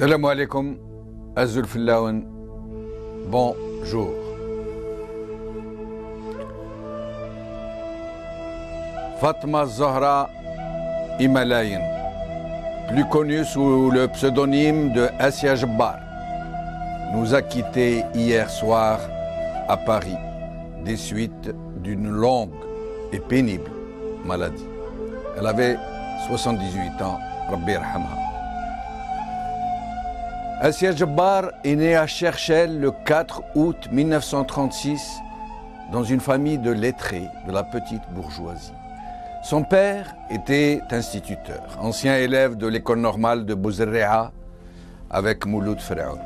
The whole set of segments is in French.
Salam alaikum, Azul Fillaoun, bonjour. Fatma Zahra Himalayan, plus connue sous le pseudonyme de Assia Jabbar, nous a quittés hier soir à Paris des suites d'une longue et pénible maladie. Elle avait 78 ans, Rabbi Yarhamha. Assia Jabbar est née à Cherchell le 4 août 1936 dans une famille de lettrés de la petite bourgeoisie. Son père était instituteur, ancien élève de l'école normale de Bouzerrea avec Mouloud Firaoun.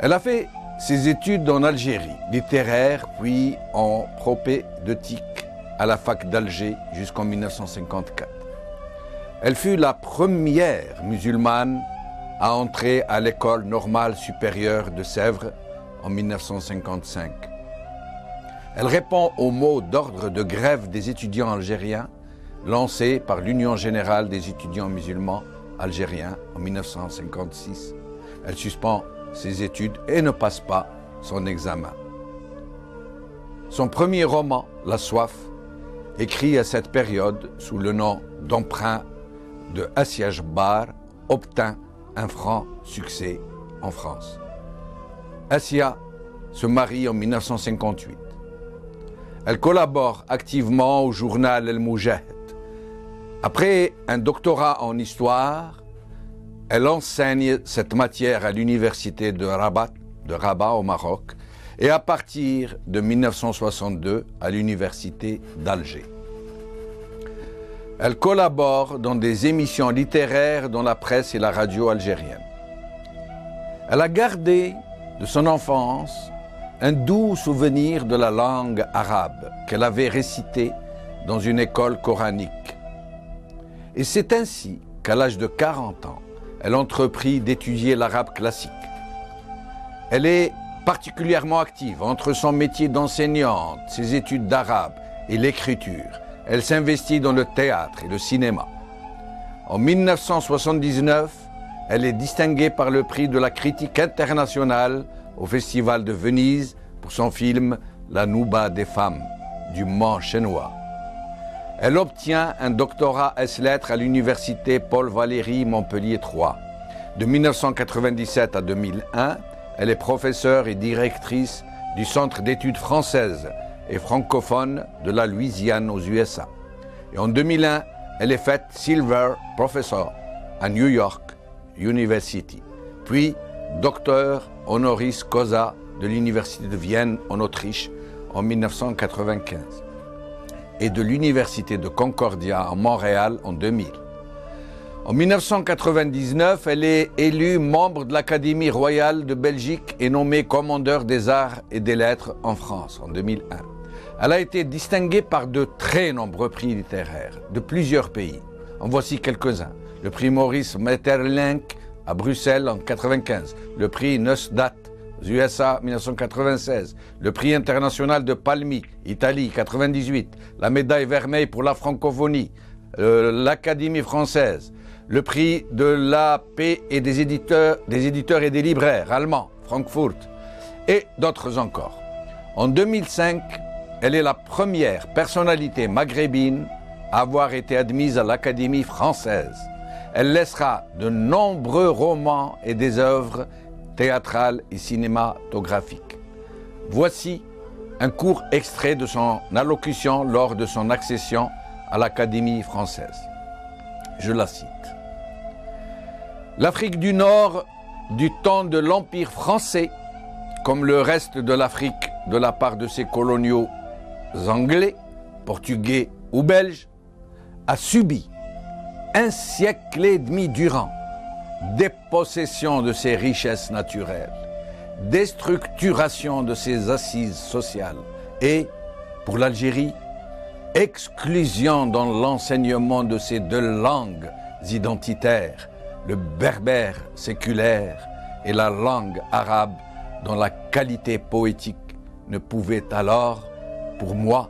Elle a fait ses études en Algérie, littéraire, puis en propédeutique à la fac d'Alger jusqu'en 1954. Elle fut la première musulmane à entrer à l'école normale supérieure de Sèvres en 1955. Elle répond au mot d'ordre de grève des étudiants algériens lancé par l'Union générale des étudiants musulmans algériens en 1956. Elle suspend ses études et ne passe pas son examen. Son premier roman, La Soif, écrit à cette période sous le nom d'emprunt de Assia Jabbar, obtint un franc succès en France. Assia se marie en 1958. Elle collabore activement au journal El Moujahid. Après un doctorat en histoire, elle enseigne cette matière à l'université de Rabat au Maroc et à partir de 1962 à l'université d'Alger. Elle collabore dans des émissions littéraires dans la presse et la radio algérienne. Elle a gardé de son enfance un doux souvenir de la langue arabe qu'elle avait récitée dans une école coranique. Et c'est ainsi qu'à l'âge de 40 ans, elle entreprit d'étudier l'arabe classique. Elle est particulièrement active entre son métier d'enseignante, ses études d'arabe et l'écriture. Elle s'investit dans le théâtre et le cinéma. En 1979, elle est distinguée par le prix de la critique internationale au Festival de Venise pour son film La Nouba des femmes, du Mans chinois. Elle obtient un doctorat ès-lettres à l'université Paul Valéry Montpellier III. De 1997 à 2001, elle est professeure et directrice du Centre d'études françaises et francophones de la Louisiane aux USA. Et en 2001, elle est faite Silver Professor à New York University, puis docteur honoris causa de l'Université de Vienne en Autriche en 1995 et de l'Université de Concordia à Montréal en 2000. En 1999, elle est élue membre de l'Académie royale de Belgique et nommée commandeur des arts et des lettres en France en 2001. Elle a été distinguée par de très nombreux prix littéraires de plusieurs pays. En voici quelques-uns. Le prix Maurice Maeterlinck à Bruxelles en 1995, le prix Neustadt aux USA 1996, le prix international de Palmi, Italie 1998, la médaille Vermeille pour la francophonie, l'Académie française, le prix de la paix et des éditeurs et des libraires allemands, Francfort, et d'autres encore. En 2005, elle est la première personnalité maghrébine à avoir été admise à l'Académie française. Elle laissera de nombreux romans et des œuvres théâtrales et cinématographiques. Voici un court extrait de son allocution lors de son accession à l'Académie française. Je la cite. L'Afrique du Nord, du temps de l'Empire français, comme le reste de l'Afrique de la part de ses coloniaux anglais, portugais ou belges, a subi un siècle et demi durant dépossession de ses richesses naturelles, déstructuration de ses assises sociales et, pour l'Algérie, exclusion dans l'enseignement de ses deux langues identitaires, le berbère séculaire et la langue arabe dont la qualité poétique ne pouvait alors, pour moi,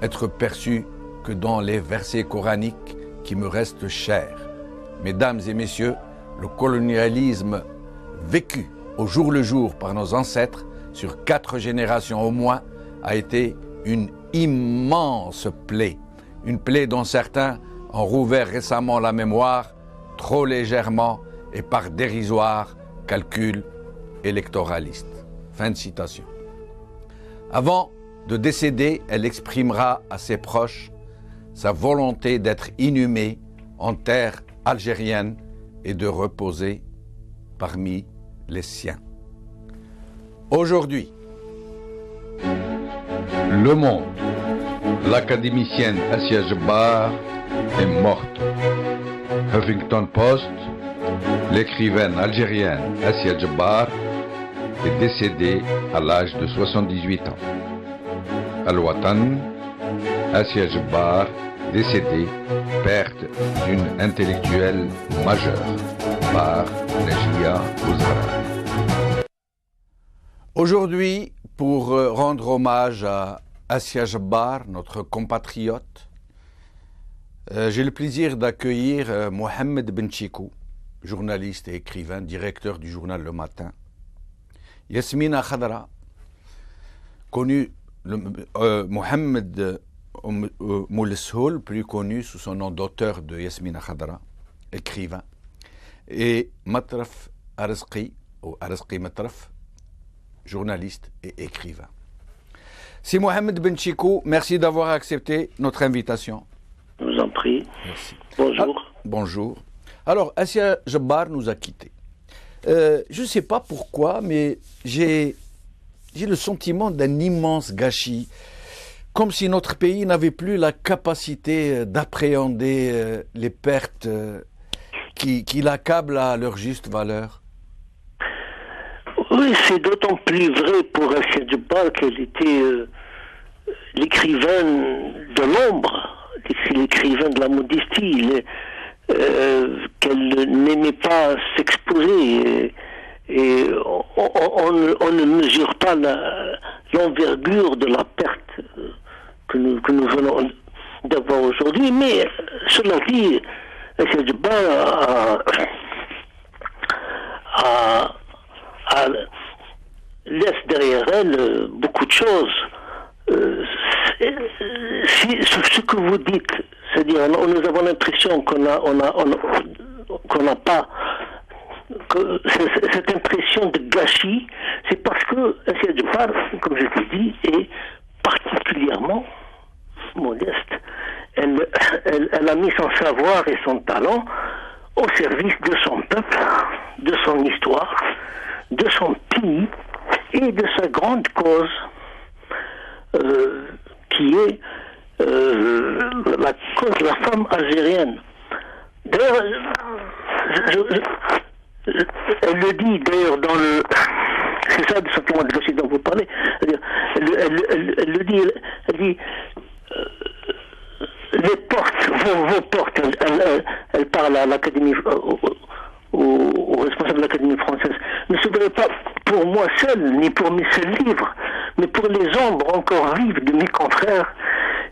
être perçue que dans les versets coraniques qui me restent chers. Mesdames et messieurs, le colonialisme vécu au jour le jour par nos ancêtres, sur 4 générations au moins, a été une immense plaie. Une plaie dont certains ont rouvert récemment la mémoire, trop légèrement et par dérisoire calcul électoraliste. Fin de citation. Avant de décéder, elle exprimera à ses proches sa volonté d'être inhumée en terre algérienne et de reposer parmi les siens. Aujourd'hui, Le Monde, l'académicienne Assia Djebbar est morte. Huffington Post, l'écrivaine algérienne Assia Djebbar est décédée à l'âge de 78 ans. Al-Watan, Assia Djebbar, décédée, perte d'une intellectuelle majeure, par Najia Bouzara. Aujourd'hui, pour rendre hommage à Assia Djebbar, notre compatriote, j'ai le plaisir d'accueillir Mohamed Benchikou, journaliste et écrivain, directeur du journal Le Matin. Yasmina Khadra, connu Mohamed Mouleshoul, plus connu sous son nom d'auteur de Yasmina Khadra, écrivain, et Matraf Arzqi, ou Arzqi Matraf, journaliste et écrivain. Si Mohamed Benchikou, merci d'avoir accepté notre invitation. Je vous en prie. Merci. Bonjour. Bonjour. Alors, Assia Djebbar nous a quittés. Je ne sais pas pourquoi, mais j'ai le sentiment d'un immense gâchis, comme si notre pays n'avait plus la capacité d'appréhender les pertes qui l'accablent à leur juste valeur. Oui, c'est d'autant plus vrai pour Assia Djebbar qu'elle était l'écrivain de l'ombre, l'écrivain de la modestie, qu'elle n'aimait pas s'exposer. Et on ne mesure pas l'envergure de la perte que nous venons d'avoir aujourd'hui. Mais cela dit, Assia Djebbar laisse derrière elle beaucoup de choses. Ce que vous dites, c'est-à-dire nous avons l'impression qu'on n'a pas cette impression de gâchis, c'est parce que Assia Djebbar, comme je t'ai dit, est particulièrement modeste. Elle a mis son savoir et son talent au service de son peuple, de son histoire, de son pays et de sa grande cause qui est la cause de la femme algérienne. D'ailleurs, elle le dit d'ailleurs dans le... C'est ça le sentiment de gâchis dont vous parlez. Elle le dit, elle dit les portes, vos portes, elle parle à l'Académie, aux responsables de l'Académie française, ne s'ouvraient pas pour moi seul, ni pour mes seuls livres, mais pour les ombres encore vives de mes confrères,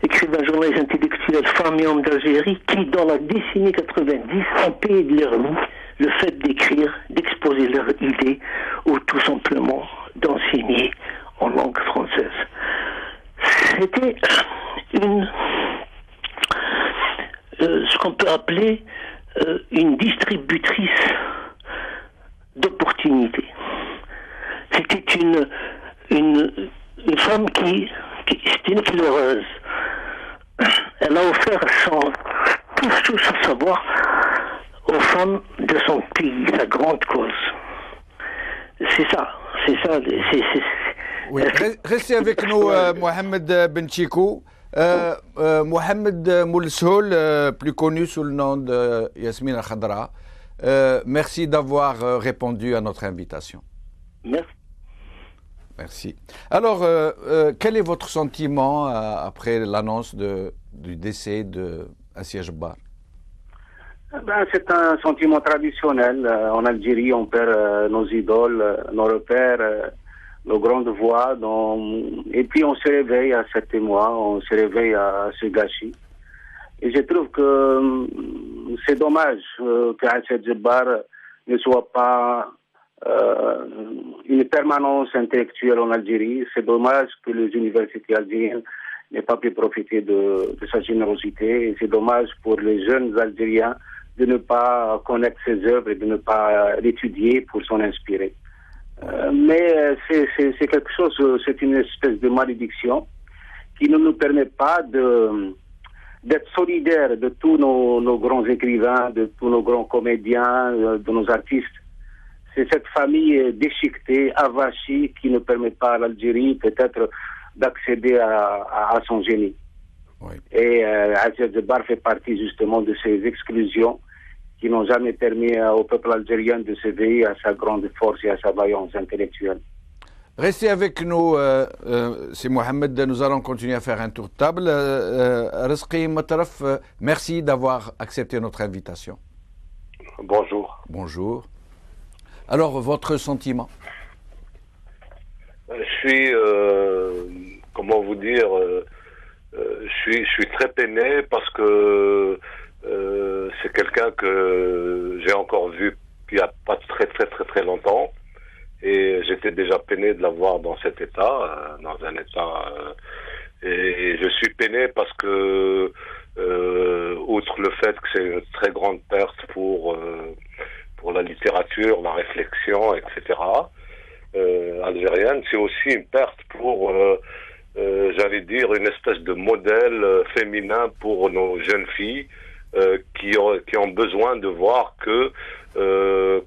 écrivains, journalistes intellectuels, femmes et hommes d'Algérie, qui, dans la décennie 90, ont payé de leur vie le fait d'écrire, d'exposer leurs idées, ou tout simplement d'enseigner en langue française. C'était ce qu'on peut appeler une distributrice d'opportunités. C'était une femme qui c'était une fleureuse. Elle a offert tout son savoir aux femmes de son pays, sa grande cause. C'est ça. Oui. Restez avec nous, Mohamed Benchikou. Mohamed Mouleshoul, plus connu sous le nom de Yasmina Khadra, merci d'avoir répondu à notre invitation. Merci. Alors, quel est votre sentiment après l'annonce du décès de Assia Djebbar? C'est un sentiment traditionnel. En Algérie, on perd nos idoles, nos repères, nos grandes voix. Et puis on se réveille à 7 mois, on se réveille à ce gâchis. Et je trouve que c'est dommage qu'Assia Djebbar ne soit pas une permanence intellectuelle en Algérie. C'est dommage que les universités algériennes n'aient pas pu profiter de sa générosité. Et c'est dommage pour les jeunes Algériens de ne pas connaître ses œuvres et de ne pas l'étudier pour s'en inspirer. Mais c'est quelque chose, c'est une espèce de malédiction qui ne nous permet pas d'être solidaires de tous nos grands écrivains, de tous nos grands comédiens, de nos artistes. C'est cette famille déchiquetée, avachie, qui ne permet pas à l'Algérie peut-être d'accéder à son génie. Oui. Et Aziz Djebar fait partie justement de ces exclusions qui n'ont jamais permis au peuple algérien de s'éveiller à sa grande force et à sa vaillance intellectuelle. Restez avec nous, c'est Mohamed, nous allons continuer à faire un tour de table. Rizqi Matraf, merci d'avoir accepté notre invitation. Bonjour. Bonjour. Alors, votre sentiment? Je suis, comment vous dire, je suis très peiné parce que c'est quelqu'un que j'ai encore vu il n'y a pas très longtemps. Et j'étais déjà peiné de l'avoir dans cet état, dans un état... et je suis peiné parce que, outre le fait que c'est une très grande perte pour la littérature, la réflexion, etc., algérienne, c'est aussi une perte pour, j'allais dire, une espèce de modèle féminin pour nos jeunes filles qui ont besoin de voir que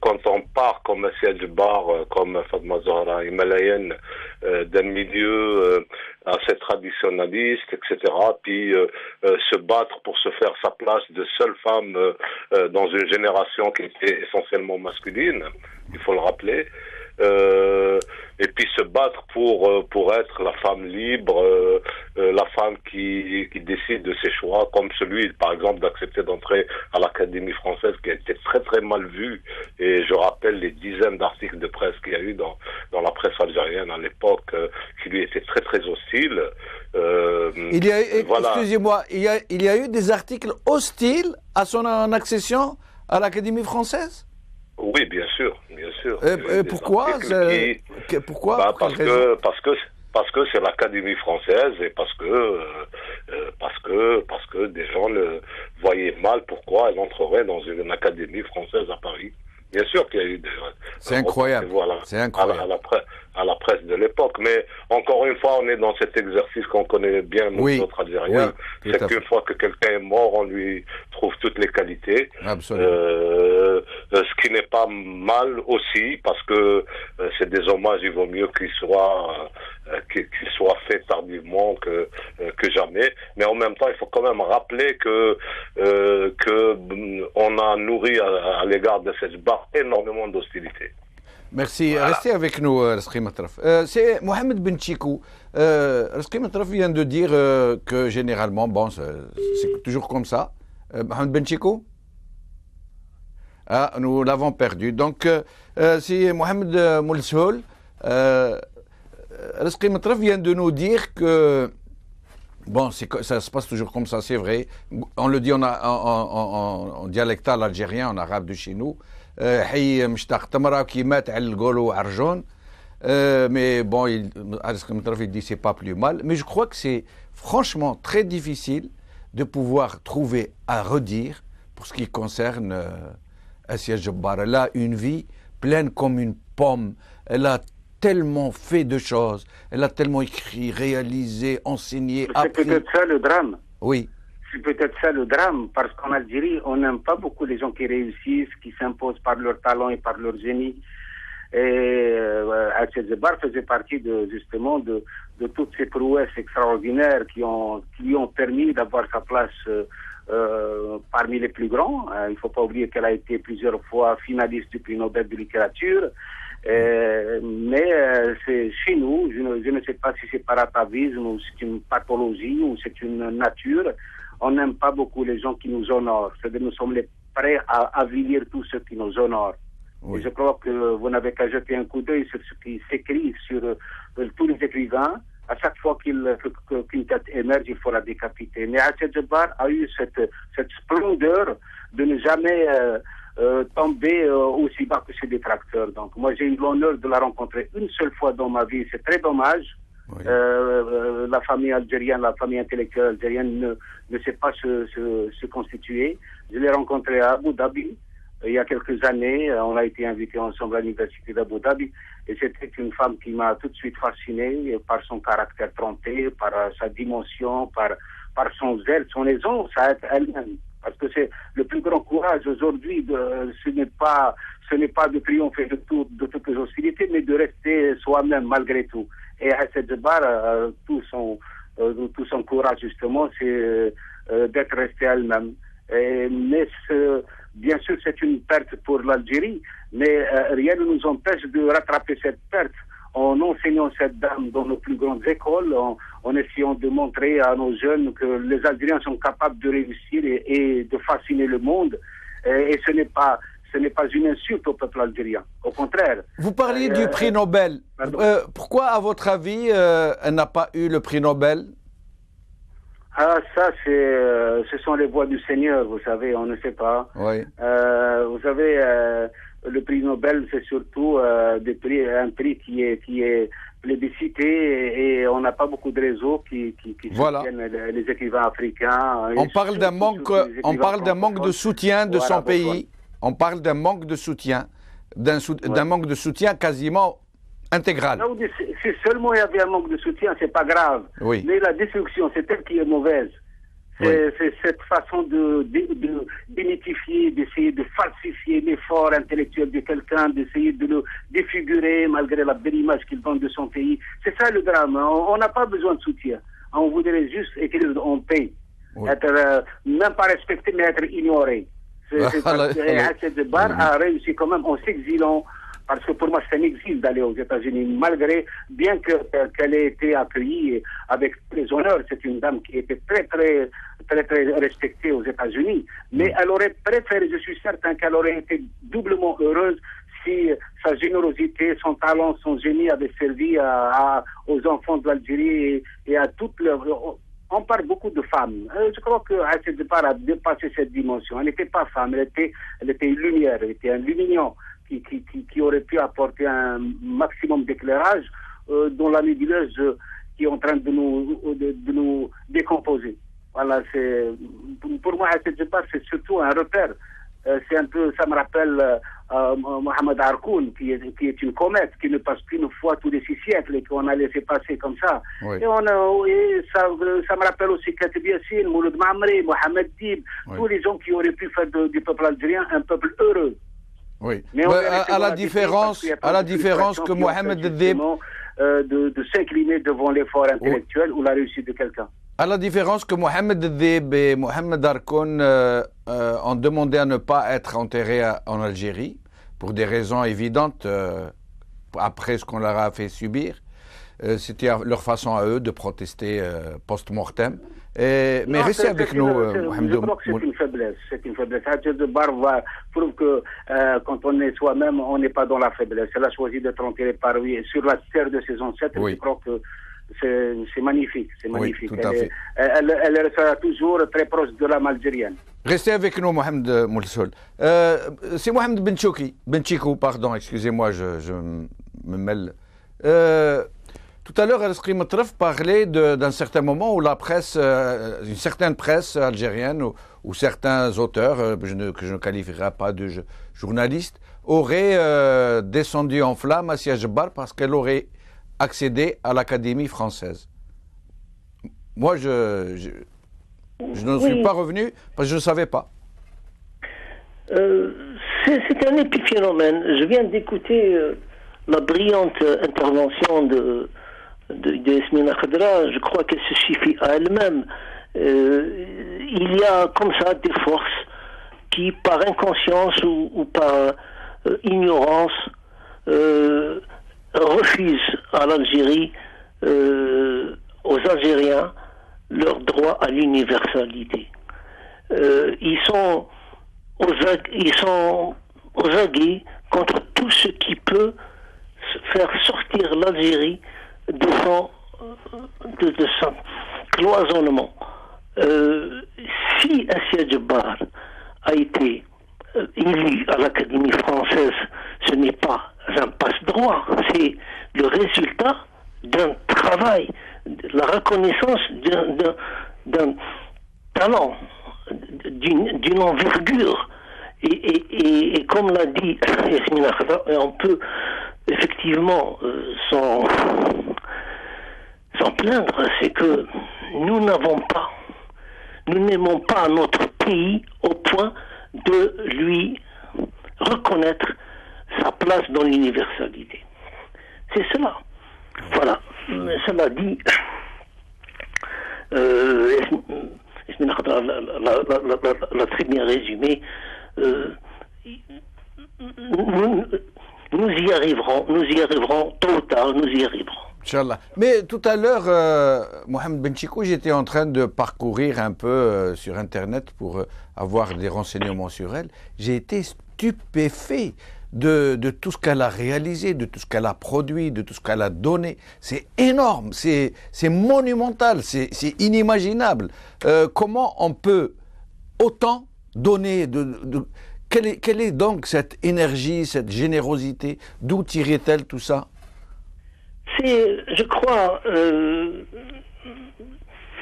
quand on part comme Aziz Djebar, comme Fatma Zahra Himalayen, d'un milieu assez traditionnaliste, etc., puis se battre pour se faire sa place de seule femme dans une génération qui était essentiellement masculine, il faut le rappeler, et puis se battre pour être la femme libre, la femme qui décide de ses choix, comme celui, par exemple, d'accepter d'entrer à l'Académie française, qui a été très mal vu. Et je rappelle les dizaines d'articles de presse qu'il y a eu dans la presse algérienne à l'époque, qui lui étaient très hostiles. Voilà. Excusez-moi, il y a eu des articles hostiles à son accession à l'Académie française? Oui, bien sûr. Pourquoi Pourquoi parce que c'est l'Académie française et parce que des gens le voyaient mal pourquoi elle entrerait dans une académie française à Paris. Bien sûr qu'il y a eu des... C'est incroyable. C'est incroyable. À la presse de l'époque. Mais encore une fois, on est dans cet exercice qu'on connaît bien, nous autres Algériens. Oui, c'est qu'une fois que quelqu'un est mort, on lui trouve toutes les qualités. Absolument. Ce qui n'est pas mal aussi, parce que c'est des hommages, il vaut mieux qu'ils soient faits tardivement que jamais. Mais en même temps, il faut quand même rappeler que on a nourri à l'égard de cette barre énormément d'hostilité. Merci. Voilà. Restez avec nous, Rizqi Matraf. C'est Mohamed Ben Tchikou. Rizqi Matraf vient de dire que généralement, bon, c'est toujours comme ça. Mohamed Ben Tchikou? Ah, nous l'avons perdu. Donc, c'est Mohamed Moulsoul. Rizqi Matraf vient de nous dire que, bon, ça se passe toujours comme ça, c'est vrai. On le dit en dialectal algérien, en arabe de chez nous. حي مشتاق تمرة كي مات على القولو عرجون mais bon il dit c'est pas plus mal, mais je crois que c'est franchement très difficile de pouvoir trouver à redire pour ce qui concerne Aziz Djebar. Elle a une vie pleine comme une pomme, elle a tellement fait de choses, elle a tellement écrit, réalisé, enseigné, appris. C'est peut-être ça le drame. Oui. C'est peut-être ça le drame, parce qu'en Algérie, on n'aime pas beaucoup les gens qui réussissent, qui s'imposent par leur talent et par leur génie. Et Aziz Djebar faisait partie justement de toutes ces prouesses extraordinaires qui lui ont permis d'avoir sa place parmi les plus grands. Il ne faut pas oublier qu'elle a été plusieurs fois finaliste du prix Nobel de littérature. Mais c'est chez nous, je ne sais pas si c'est par atavisme ou c'est une pathologie ou c'est une nature. On n'aime pas beaucoup les gens qui nous honorent. C'est-à-dire nous sommes prêts à avilir tous ceux qui nous honorent. Oui. Et je crois que vous n'avez qu'à jeter un coup d'œil sur ce qui s'écrit sur tous les écrivains. À chaque fois qu'une tête émerge, il faut la décapiter. Mais Aziz Djebar a eu cette splendeur de ne jamais tomber aussi bas que ses détracteurs. Donc moi j'ai eu l'honneur de la rencontrer une seule fois dans ma vie, c'est très dommage. Oui. La famille algérienne, la famille intellectuelle algérienne ne sait pas se constituer. Je l'ai rencontrée à Abu Dhabi il y a quelques années. On a été invités ensemble à l'université d'Abu Dhabi et c'était une femme qui m'a tout de suite fasciné par son caractère trempé, par sa dimension, par son zèle, son aisance à être elle-même. Parce que c'est le plus grand courage aujourd'hui, ce n'est pas de triompher de toutes les hostilités, mais de rester soi-même malgré tout. Et Aïssata Djebbar, tout son courage justement, c'est d'être restée elle-même. Mais bien sûr, c'est une perte pour l'Algérie, mais rien ne nous empêche de rattraper cette perte en enseignant cette dame dans nos plus grandes écoles, en essayant de montrer à nos jeunes que les Algériens sont capables de réussir et de fasciner le monde. Et ce n'est pas une insulte au peuple algérien. Au contraire. Vous parliez du prix Nobel. Pourquoi, à votre avis, elle n'a pas eu le prix Nobel? Ah, ça, ce sont les voies du Seigneur, vous savez, on ne sait pas. Oui. Vous savez, le prix Nobel, c'est surtout un prix qui est plébiscité et on n'a pas beaucoup de réseaux qui soutiennent les écrivains africains. On parle d'un manque de soutien de son pays. On parle d'un manque de soutien, d'un manque de soutien quasiment intégral. Non, si seulement il y avait un manque de soutien, c'est pas grave. Oui. Mais la destruction, c'est elle qui est mauvaise. C'est cette façon d'identifier, d'essayer de falsifier l'effort intellectuel de quelqu'un, d'essayer de le défigurer malgré la belle image qu'il donne de son pays. C'est ça le drame. On n'a pas besoin de soutien. On voudrait juste écrire en paix. Oui. Être, même pas respecté, mais être ignoré. Aïssata Djebbar a réussi quand même en s'exilant, parce que pour moi c'est un exil d'aller aux États-Unis, bien qu'elle ait été accueillie avec les honneurs. C'est une dame qui était très respectée aux États-Unis, mais elle aurait préféré, je suis certain qu'elle aurait été doublement heureuse si sa générosité, son talent, son génie avaient servi aux enfants de l'Algérie et à toutes leurs... On parle beaucoup de femmes. Je crois que Aïssata Djebbar a dépassé cette dimension. Elle n'était pas femme, elle était une lumière, elle était un lumignon qui aurait pu apporter un maximum d'éclairage dans la nébuleuse qui est en train de nous décomposer. Voilà, pour moi, Aïssata Djebbar, c'est surtout un repère. C'est un peu, ça me rappelle Mohamed Harkoun, qui est une comète, qui ne passe qu'une fois tous les 6 siècles et qu'on a laissé passer comme ça. Oui. Et ça me rappelle aussi Katib Yassine, Mouloud Mamri, Mohamed Dib, tous les gens qui auraient pu faire du peuple algérien un peuple heureux. Oui. Mais à la différence que Mohamed Dib de s'incliner devant l'effort intellectuel ou la réussite de quelqu'un. À la différence que Mohamed Dib et Mohamed Harkoun ont demandé à ne pas être enterrés en Algérie, pour des raisons évidentes, après ce qu'on leur a fait subir. C'était leur façon à eux de protester post-mortem. Mais restez avec nous, Mohamed. Je crois que c'est une faiblesse. C'est une faiblesse. Aïssata Djebbar prouve que quand on est soi-même, on n'est pas dans la faiblesse. Elle a choisi d'être enterrée par lui sur la terre de ses ancêtres. Oui. Je crois que c'est magnifique. C'est magnifique. Oui, tout à fait. Elle restera toujours très proche de l'âme algérienne. Restez avec nous, Mohamed Moulsoul. C'est Mohamed Benchikou, pardon, excusez-moi, je me mêle. Tout à l'heure, El Matref parlait d'un certain moment où la presse, une certaine presse algérienne ou certains auteurs, que je ne qualifierai pas de journalistes, auraient descendu en flammes Aïssata Djebbar parce qu'elle aurait accédé à l'Académie française. Moi, je n'en suis pas revenu parce que je ne savais pas. C'est un épiphénomène. Je viens d'écouter la brillante intervention de Yasmina Khadra. Je crois qu'elle se suffit à elle-même. Il y a comme ça des forces qui, par inconscience ou par ignorance, refusent à l'Algérie, aux Algériens, leur droit à l'universalité. Ils sont aux aguets contre tout ce qui peut faire sortir l'Algérie de son cloisonnement. Si Aïssata Djebbar a été élu à l'Académie française, ce n'est pas un passe-droit, c'est le résultat d'un travail, la reconnaissance d'un talent, d'une envergure. Et comme l'a dit Yasmina Khadra, on peut effectivement s'en plaindre, c'est que nous n'aimons pas notre pays au point de lui reconnaître sa place dans l'universalité. C'est cela. Voilà. Cela dit, Yasmina Khadra l'a très bien résumé. Nous y arriverons tôt ou tard, nous y arriverons. Inch'Allah. Mais tout à l'heure, Mohamed Benchicou, j'étais en train de parcourir un peu sur Internet pour avoir des renseignements sur elle. J'ai été stupéfait de tout ce qu'elle a réalisé, de tout ce qu'elle a produit, de tout ce qu'elle a donné. C'est énorme, c'est monumental, c'est inimaginable. Comment on peut autant donner quelle est donc cette énergie, cette générosité? D'où tirait-elle tout ça? C'est, je crois,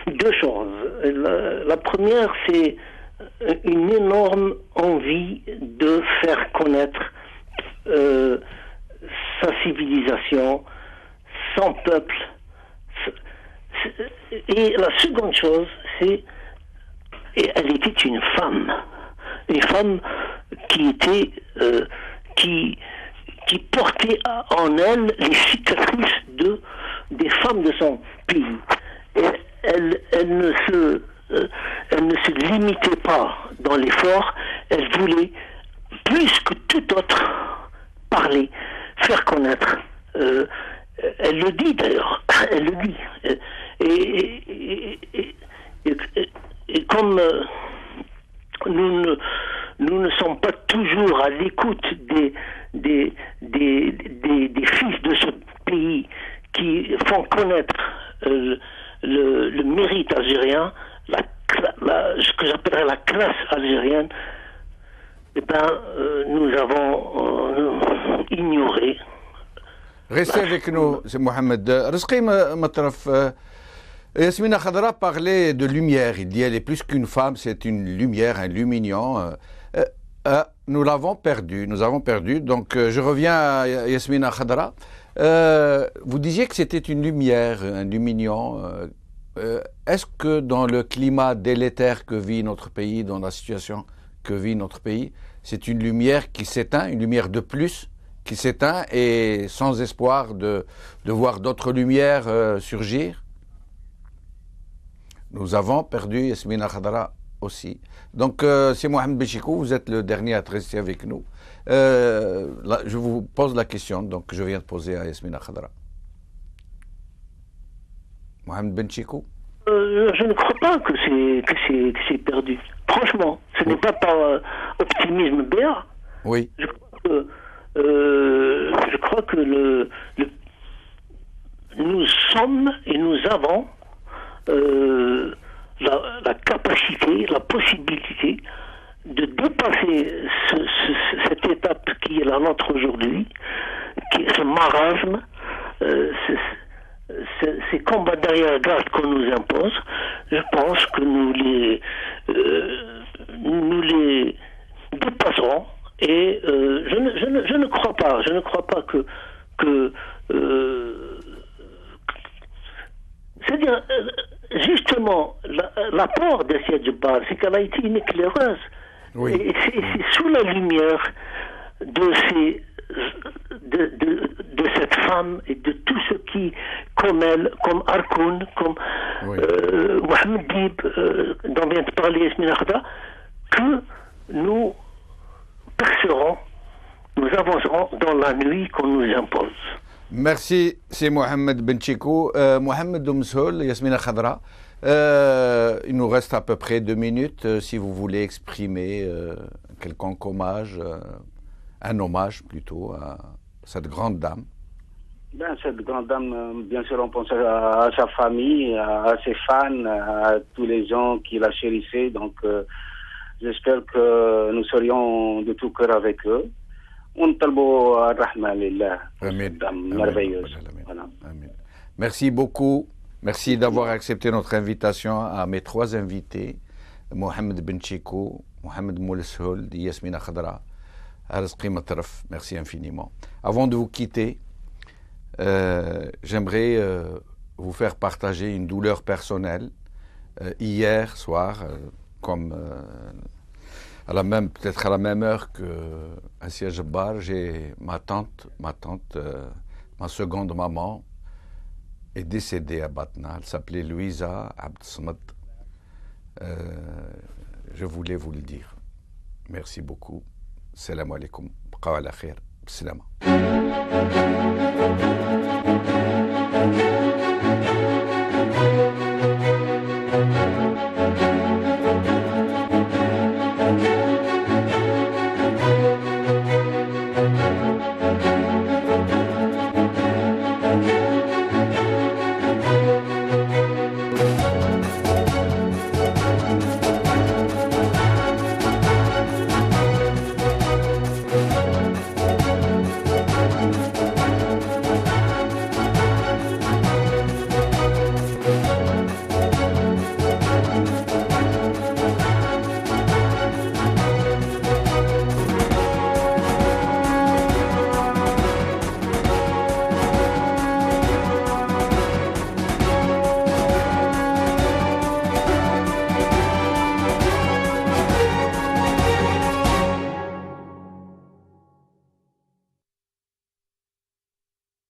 deux choses. La première, c'est une énorme envie de faire connaître sa civilisation, son peuple. Et la seconde chose, c'est elle était une femme qui était qui portait en elle les cicatrices des femmes de son pays. Et elle ne se limitait pas dans l'effort, elle voulait plus que tout autre parler, faire connaître. Elle le dit d'ailleurs, elle le dit. Et comme nous ne sommes pas toujours à l'écoute des fils de ce pays qui font connaître le mérite algérien, ce que j'appellerais la classe algérienne, eh ben, nous avons ignoré. Restez avec nous, c'est Mohamed. Rizqi Matraf, Yasmina Khadra parlait de lumière. Il dit elle est plus qu'une femme, c'est une lumière, un lumignon. Nous l'avons perdu, nous avons perdu. Donc je reviens à Yasmina Khadra. Vous disiez que c'était une lumière, un lumignon. Est-ce que dans le climat délétère que vit notre pays, dans la situation que vit notre pays, c'est une lumière qui s'éteint, une lumière de plus qui s'éteint et sans espoir de voir d'autres lumières surgir? Nous avons perdu Yasmina Khadra aussi. Donc, c'est Mohamed Benchicou, vous êtes le dernier à être resté avec nous. Je vous pose la question, donc je viens de poser à Yasmina Khadra. Mohamed Benchicou? Je ne crois pas que c'est perdu. Franchement, ce n'est pas par optimisme béat. Oui. Je crois que nous sommes et nous avons la capacité, la possibilité de dépasser cette étape qui est la nôtre aujourd'hui, qui est ce marasme, ces combats derrière-garde qu'on nous impose. Je pense que nous les dépasserons. Et je ne crois pas que c'est-à-dire justement l'apport d'Assia Djebbal, c'est qu'elle a été une éclaireuse. Oui. Et c'est sous la lumière de cette femme et de tous ceux qui, comme elle, comme Arkoun, comme Mohamed Dib, dont vient de parler Yasmina Khadra, que nous percerons, nous avancerons dans la nuit qu'on nous impose. Merci, c'est Mohamed Benchicou. Mohamed Oumsoul, Yasmina Khadra. Il nous reste à peu près 2 minutes si vous voulez exprimer quelconque hommage, un hommage plutôt à cette grande dame. Cette grande dame, bien sûr, on pense à sa famille, à ses fans, à tous les gens qui la chérissaient. Donc, J'espère que nous serions de tout cœur avec eux. On talbo ar-rahma lillah. Merveilleuse. Voilà. Merci beaucoup. Merci d'avoir accepté notre invitation à mes 3 invités, Mohamed Benchiko, Mohamed Mouleshoul, Yasmina Khadra, Arzqi Matraf. Merci infiniment. Avant de vous quitter, j'aimerais vous faire partager une douleur personnelle. Hier soir, comme peut-être à la même heure que Assia Jabbar, j'ai ma seconde maman est décédée à Batna. Elle s'appelait Louisa Abd Samad. Je voulais vous le dire. Merci beaucoup. Salam alaikum. Bqa ala khair. Salama.